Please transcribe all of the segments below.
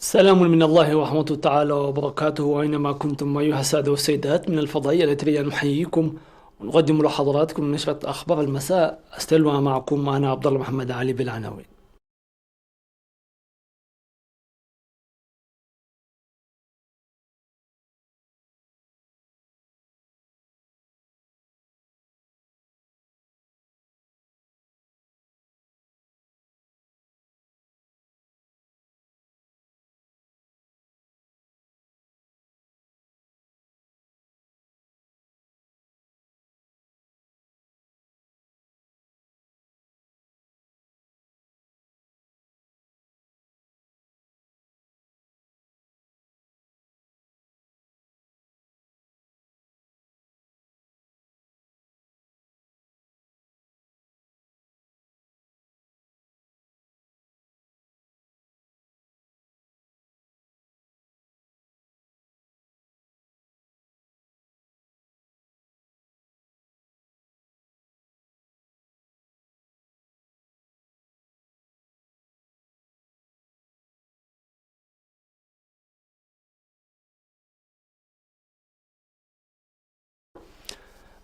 سلام من الله ورحمة تعالى وبركاته أينما كنتم أيها السادة والسيدات من الفضائية التي نحييكم ونقدم لحضراتكم نشرة أخبار المساء. استلمها معكم أنا عبد الله محمد علي بالعناوين.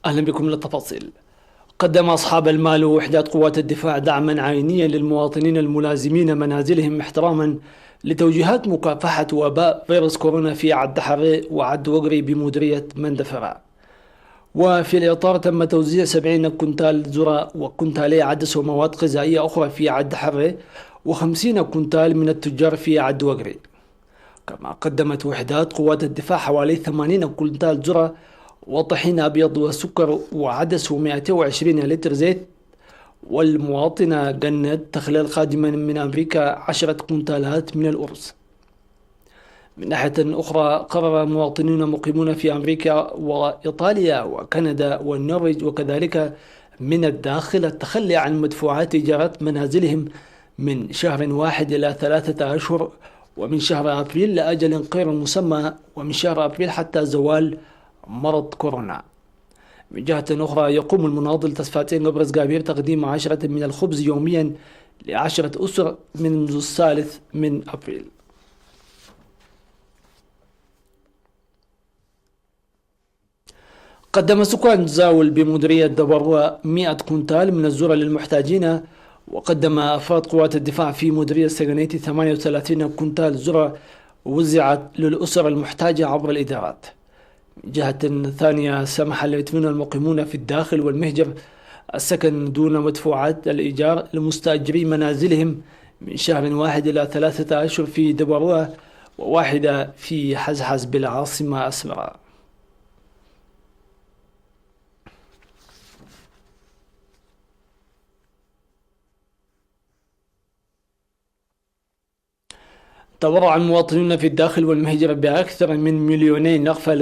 أهلا بكم للتفاصيل. قدم أصحاب المال ووحدات قوات الدفاع دعما عينيا للمواطنين الملازمين منازلهم احتراما لتوجيهات مكافحة وباء فيروس كورونا في عد حري وعد وقري بمديرية مندفرة. وفي الإطار تم توزيع 70 كنتال ذرة وكنتالي عدس ومواد غذائية أخرى في عد حري و50 كنتال من التجار في عد وقري. كما قدمت وحدات قوات الدفاع حوالي 80 كنتال ذرة وطحين أبيض وسكر وعدس و220 لتر زيت. والمواطنة جنت تخلال قادما من أمريكا 10 كنتالات من الأرز. من ناحية أخرى قرر مواطنون مقيمون في أمريكا وإيطاليا وكندا والنرويج وكذلك من الداخل التخلي عن مدفوعات إيجارات منازلهم من شهر واحد إلى 3 أشهر، ومن شهر أبريل لأجل غير مسمى، ومن شهر أبريل حتى زوال مرض كورونا. من جهة أخرى يقوم المناضل تصفاتين قبرص قابير تقديم 10 من الخبز يوميا ل10 أسر منذ 3 أبريل. قدم سكان زاول بمديرية دبروة 100 كنتال من الذرة للمحتاجين. وقدم أفراد قوات الدفاع في مديرية سجنيتي 38 كنتال ذرة وزعت للأسر المحتاجة عبر الإدارات. من جهة ثانية سمح للمواطنين المقيمون في الداخل والمهجر السكن دون مدفوعات الإيجار لمستأجري منازلهم من شهر واحد إلى 3 أشهر في دبروة وواحدة في حزحز بالعاصمة أسمرة. تبرع المواطنون في الداخل والمهجر بأكثر من 2,000,000 نغفة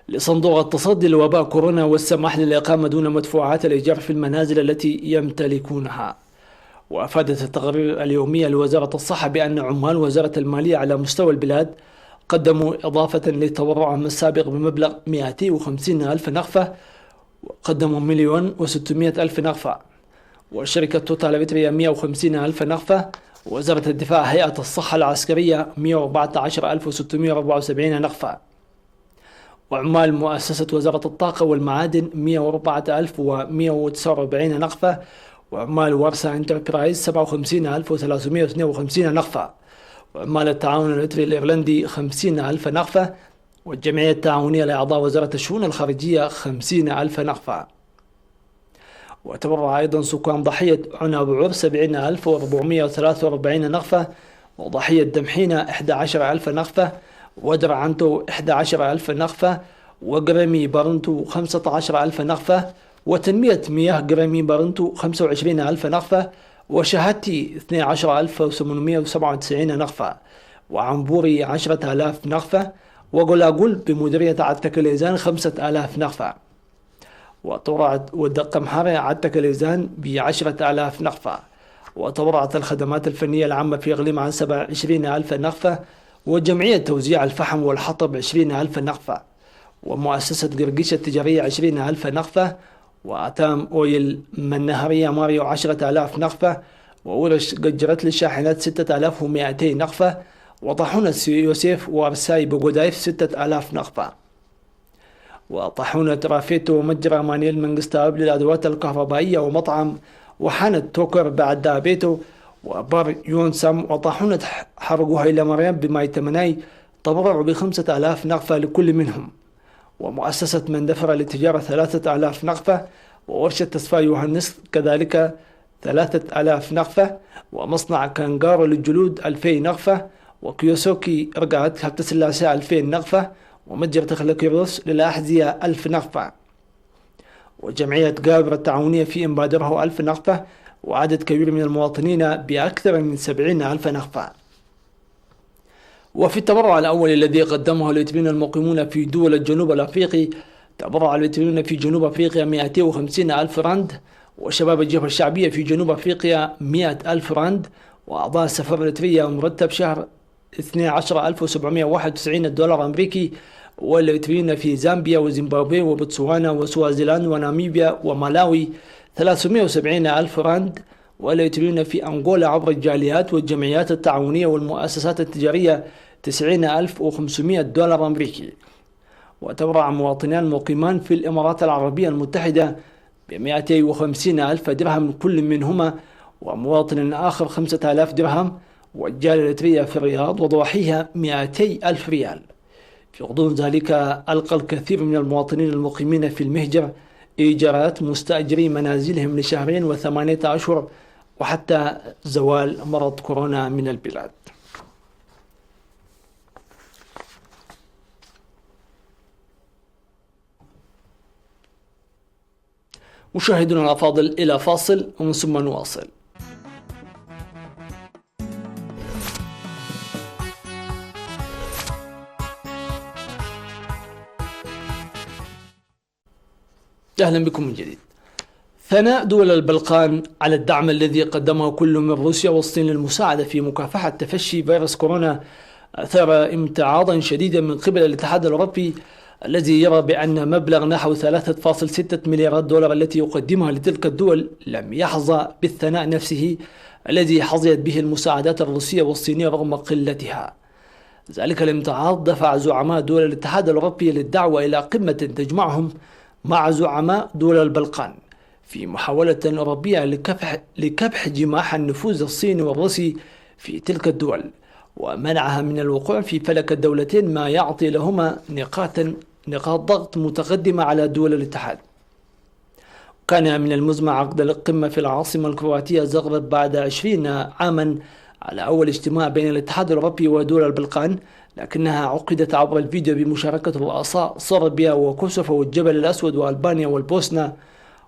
لصندوق التصدي لوباء كورونا والسماح للإقامة دون مدفوعات الإيجار في المنازل التي يمتلكونها. وأفادت التقارير اليومية لوزارة الصحة بأن عمال وزارة المالية على مستوى البلاد قدموا إضافة لتبرعهم السابق بمبلغ 250,000 نغفة، وقدموا 1,600,000 نغفة. وشركة توتال بتريا 150,000 نغفة. وزارة الدفاع هيئة الصحة العسكرية 114,674 نغفة. وعمال مؤسسة وزارة الطاقة والمعادن 104,149 نغفة. وعمال ورسا انتربرايز 57,352 نغفة. وعمال التعاون الإيطالي الإيرلندي 50,000 نغفة. والجمعية التعاونية لأعضاء وزارة الشؤون الخارجية 50,000 نغفة. وتبرع أيضا سكان ضحية عنب عر 70,443 نغفة. وضحية دمحينة 11,000 نغفة. ودرعنتو 11,000 نغفة. وقرمي بارنتو 15,000 نغفة. وتنمية مياه قرمي بارنتو 25,000 نغفة. وشهادتي 12,897 نغفة. وعنبوري 10,000 نغفة. وقلاقل بمديرية عتكليزان 5,000 نغفة. وتبرعت ودق محارة عتكليزان ب10,000 نغفة. وتبرعت الخدمات الفنية العامة في إقليم عن 27,000 نغفة. وجمعية توزيع الفحم والحطب 20,000 نغفة. ومؤسسة قرقيش التجارية 20,000 نغفة. وأتام أويل من نهرية ماريو 10,000 نغفة. وورش قجرت للشاحنات 6,200 نغفة. وطاحونة يوسيف وارساي بوغودايف 6000 نغفة. وطاحونة رافيتو ومتجر مانيل منقستاب للأدوات الكهربائية ومطعم وحانة توكر بعد دابيتو وبار يونسم. وطاحونة حرقوها إلى مريم بماي تمناي تبرعوا ب5000 نغفة لكل منهم. ومؤسسة مندفرة للتجارة 3000 نغفة. وورشة تصفى يوهنس كذلك 3000 نغفة. ومصنع كانغارو للجلود 2000 نغفة. وكيوسوكي رقعت حتى سلاسة 2000 نغفة. ومتجر تخلكيروس للأحذية 1000 نغفة. وجمعية قابرة التعاونية في إمبادره 1000 نغفة. وعدد كبير من المواطنين بأكثر من 70,000 نغفة. وفي التبرع الأول الذي قدمه الإثيوبيون المقيمون في دول الجنوب الأفريقي، تبرع الإثيوبيون في جنوب أفريقيا 250,000 راند، وشباب الجبهة الشعبية في جنوب أفريقيا 100,000 راند، وأعضاء السفارة الإريترية مرتب شهر 12,791 دولار أمريكي، والإريتريين في زامبيا وزيمبابوي وبوتسوانا وسوازيلاند وناميبيا ومالاوي 370,000 راند، والإريتريين في أنغولا عبر الجاليات والجمعيات التعاونية والمؤسسات التجارية 90,500 دولار أمريكي. وتبرع مواطنان مقيمان في الإمارات العربية المتحدة ب250,000 درهم كل منهما، ومواطن آخر 5,000 درهم، والجالية الإريترية في الرياض وضواحيها 200,000 ريال. في غضون ذلك ألقى الكثير من المواطنين المقيمين في المهجر إيجارات مستأجري منازلهم لشهرين و8 أشهر وحتى زوال مرض كورونا من البلاد. مشاهدونا الأفاضل، إلى فاصل ومن ثم نواصل. أهلا بكم من جديد. ثناء دول البلقان على الدعم الذي قدمه كل من روسيا والصين للمساعدة في مكافحة تفشي فيروس كورونا أثار امتعاضا شديدا من قبل الاتحاد الأوروبي، الذي يرى بأن مبلغ نحو 3.6 مليارات دولار التي يقدمها لتلك الدول لم يحظى بالثناء نفسه الذي حظيت به المساعدات الروسية والصينية رغم قلتها. ذلك الامتعاض دفع زعماء دول الاتحاد الأوروبي للدعوة إلى قمة تجمعهم مع زعماء دول البلقان في محاولة أوروبية لكبح جماح النفوذ الصيني والروسي في تلك الدول ومنعها من الوقوع في فلك الدولتين، ما يعطي لهما نقاط ضغط متقدمة على دول الاتحاد. كان من المزمع عقد القمة في العاصمة الكرواتية زغرب بعد 20 عاما على أول اجتماع بين الاتحاد الأوروبي ودول البلقان، لكنها عقدت عبر الفيديو بمشاركة رؤساء صربيا وكوسوفو والجبل الأسود وألبانيا والبوسنة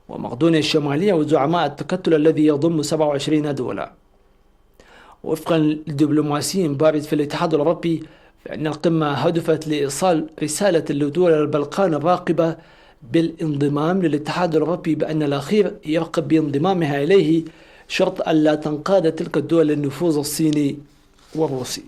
ومقدونيا الشمالية وزعماء التكتل الذي يضم 27 دولة. وفقا لدبلوماسي بارز في الاتحاد الأوروبي، فإن القمة هدفت لإيصال رسالة لدول البلقان الراقبة بالانضمام للاتحاد الأوروبي بأن الأخير يرغب بانضمامها إليه شرط ألا تنقاد تلك الدول للنفوذ الصيني والروسي.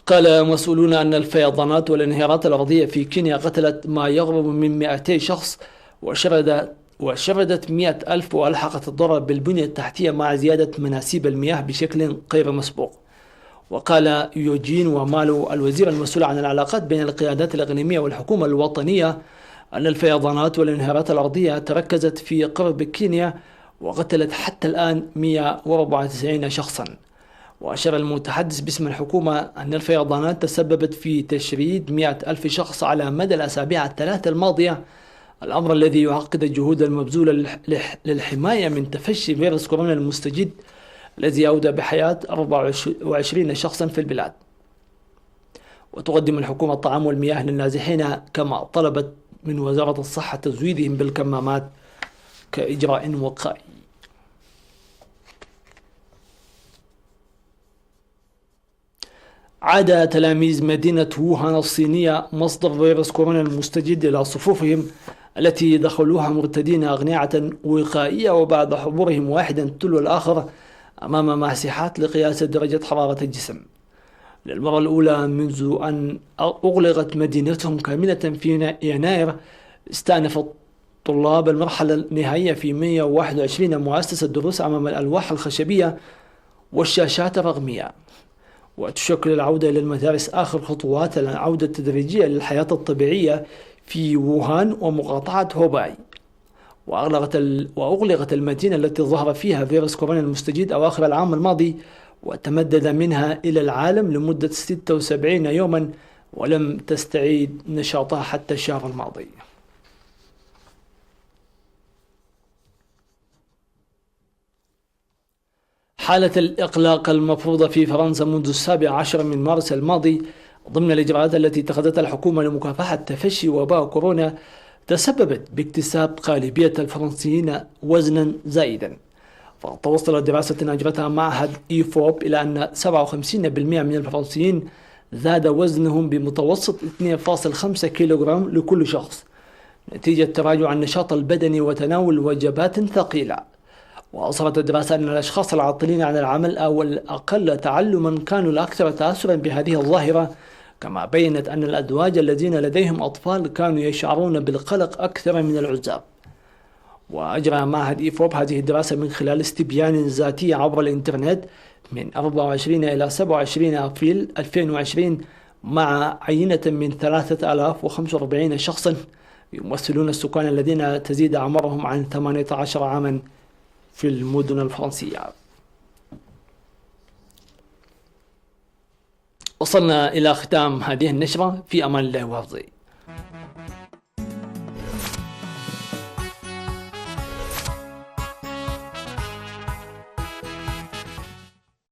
قال مسؤولون أن الفيضانات والانهيارات الأرضية في كينيا قتلت ما يقرب من 200 شخص وشردت 100,000 وألحقت الضرر بالبنية التحتية مع زيادة مناسيب المياه بشكل غير مسبوق. وقال يوجين ومالو الوزير المسؤول عن العلاقات بين القيادات الإقليمية والحكومة الوطنية أن الفيضانات والانهيارات الأرضية تركزت في قرب كينيا وقتلت حتى الآن 194 شخصا. وأشار المتحدث باسم الحكومة أن الفيضانات تسببت في تشريد 100,000 شخص على مدى الأسابيع الثلاثة الماضية، الأمر الذي يعقد الجهود المبذولة للحماية من تفشي فيروس كورونا المستجد الذي أودى بحياة 24 شخصا في البلاد. وتقدم الحكومة الطعام والمياه للنازحين كما طلبت من وزارة الصحة تزويدهم بالكمامات كإجراء وقائي. عاد تلاميذ مدينة ووهان الصينية مصدر فيروس كورونا المستجد إلى صفوفهم التي دخلوها مرتدين أقنعة وقائية وبعد حضورهم واحدا تلو الآخر أمام ماسحات لقياس درجة حرارة الجسم. للمرة الأولى منذ أن أغلقت مدينتهم كاملة في يناير استأنفت طلاب المرحلة النهائية في 121 مؤسسة دروس أمام الألواح الخشبية والشاشات الرقمية. وتشكل العودة إلى المدارس آخر خطوات العودة التدريجية للحياة الطبيعية في ووهان ومقاطعة هوباي. وأغلقت المدينة التي ظهر فيها فيروس كورونا المستجد أواخر العام الماضي، وتمدد منها إلى العالم لمدة 76 يوما، ولم تستعيد نشاطها حتى الشهر الماضي. حالة الإقلاق المفروضة في فرنسا منذ 17 من مارس الماضي ضمن الإجراءات التي اتخذتها الحكومة لمكافحة تفشي وباء كورونا تسببت باكتساب غالبية الفرنسيين وزنا زائدا. فتوصلت دراسة أجرتها معهد إيفوب إلى أن 57% من الفرنسيين زاد وزنهم بمتوسط 2.5 كيلوغرام لكل شخص نتيجة تراجع النشاط البدني وتناول وجبات ثقيلة. وأظهرت الدراسة أن الأشخاص العاطلين عن العمل أو الأقل تعلما كانوا الأكثر تأثرا بهذه الظاهرة، كما بينت أن الأزواج الذين لديهم أطفال كانوا يشعرون بالقلق أكثر من العزاب. وأجرى معهد إيفوب هذه الدراسة من خلال استبيان ذاتي عبر الإنترنت من 24 إلى 27 أبريل 2020 مع عينة من 3045 شخصا يمثلون السكان الذين تزيد أعمارهم عن 18 عاما في المدن الفرنسية. وصلنا إلى ختام هذه النشرة، في أمان الله وحفظه.